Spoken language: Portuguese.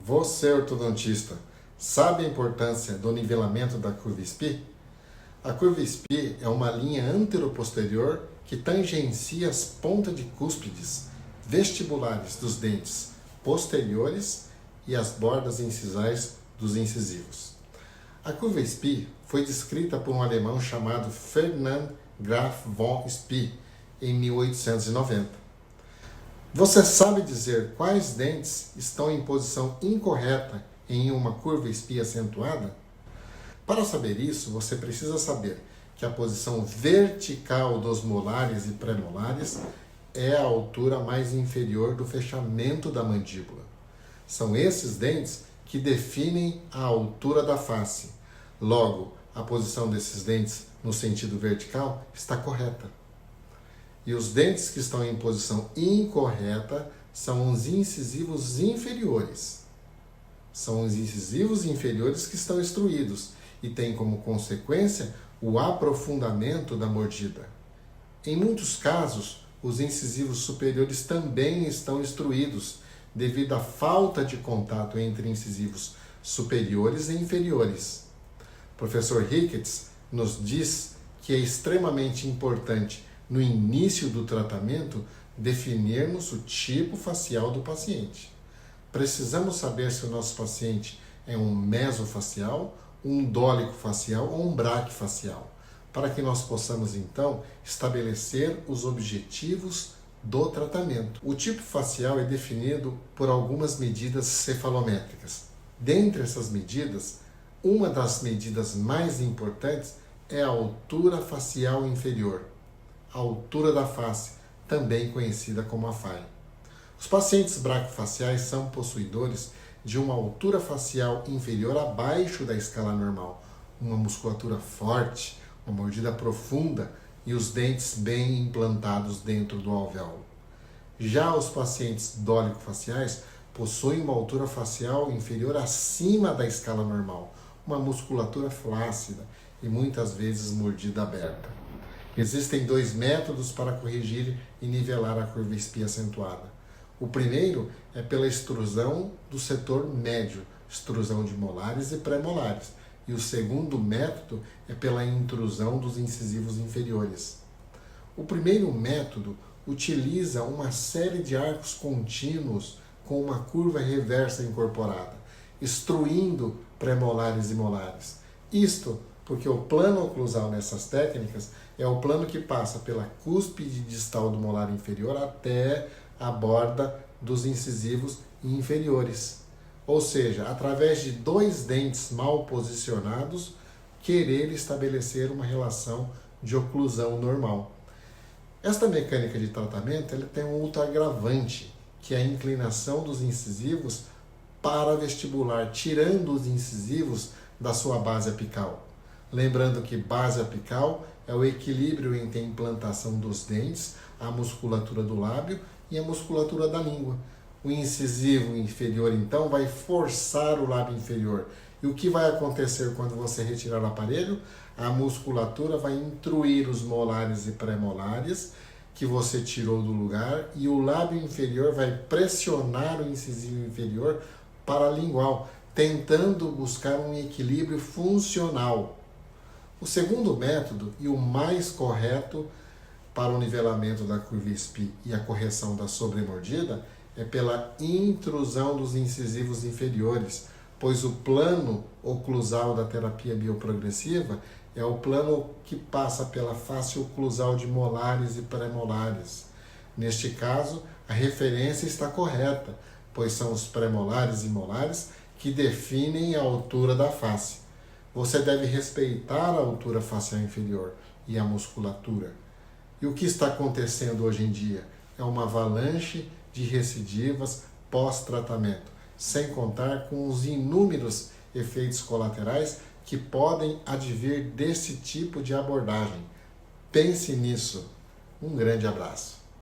Você, ortodontista, sabe a importância do nivelamento da curva SPI? A curva SPI é uma linha anteroposterior que tangencia as pontas de cúspides vestibulares dos dentes posteriores e as bordas incisais dos incisivos. A curva SPI foi descrita por um alemão chamado Ferdinand Graf von Spee em 1890. Você sabe dizer quais dentes estão em posição incorreta em uma curva SPI acentuada? Para saber isso, você precisa saber que a posição vertical dos molares e pré-molares é a altura mais inferior do fechamento da mandíbula. São esses dentes que definem a altura da face. Logo, a posição desses dentes no sentido vertical está correta. E os dentes que estão em posição incorreta são os incisivos inferiores. São os incisivos inferiores que estão extruídos e têm como consequência o aprofundamento da mordida. Em muitos casos, os incisivos superiores também estão extruídos devido à falta de contato entre incisivos superiores e inferiores. O professor Ricketts nos diz que é extremamente importante no início do tratamento, definirmos o tipo facial do paciente. Precisamos saber se o nosso paciente é um mesofacial, um dólico facial ou um braquifacial, para que nós possamos, então, estabelecer os objetivos do tratamento. O tipo facial é definido por algumas medidas cefalométricas. Dentre essas medidas, uma das medidas mais importantes é a altura facial inferior, a altura da face, também conhecida como a FAI. Os pacientes braquifaciais são possuidores de uma altura facial inferior abaixo da escala normal, uma musculatura forte, uma mordida profunda e os dentes bem implantados dentro do alvéolo. Já os pacientes dólico-faciais possuem uma altura facial inferior acima da escala normal, uma musculatura flácida e muitas vezes mordida aberta. Existem dois métodos para corrigir e nivelar a curva SPI acentuada. O primeiro é pela extrusão do setor médio, extrusão de molares e pré-molares. E o segundo método é pela intrusão dos incisivos inferiores. O primeiro método utiliza uma série de arcos contínuos com uma curva reversa incorporada, extruindo pré-molares e molares. Isto porque o plano oclusal nessas técnicas é o plano que passa pela cúspide distal do molar inferior até a borda dos incisivos inferiores. Ou seja, através de dois dentes mal posicionados, querer estabelecer uma relação de oclusão normal. Esta mecânica de tratamento ela tem um outro agravante, que é a inclinação dos incisivos para vestibular, tirando os incisivos da sua base apical. Lembrando que base apical é o equilíbrio entre a implantação dos dentes, a musculatura do lábio e a musculatura da língua. O incisivo inferior, então, vai forçar o lábio inferior. E o que vai acontecer quando você retirar o aparelho? A musculatura vai intruir os molares e pré-molares que você tirou do lugar e o lábio inferior vai pressionar o incisivo inferior para a lingual, tentando buscar um equilíbrio funcional. O segundo método, e o mais correto para o nivelamento da curva SPI e a correção da sobremordida, é pela intrusão dos incisivos inferiores, pois o plano oclusal da terapia bioprogressiva é o plano que passa pela face oclusal de molares e pré-molares. Neste caso, a referência está correta, pois são os pré-molares e molares que definem a altura da face. Você deve respeitar a altura facial inferior e a musculatura. E o que está acontecendo hoje em dia? É uma avalanche de recidivas pós-tratamento, sem contar com os inúmeros efeitos colaterais que podem advir desse tipo de abordagem. Pense nisso. Um grande abraço.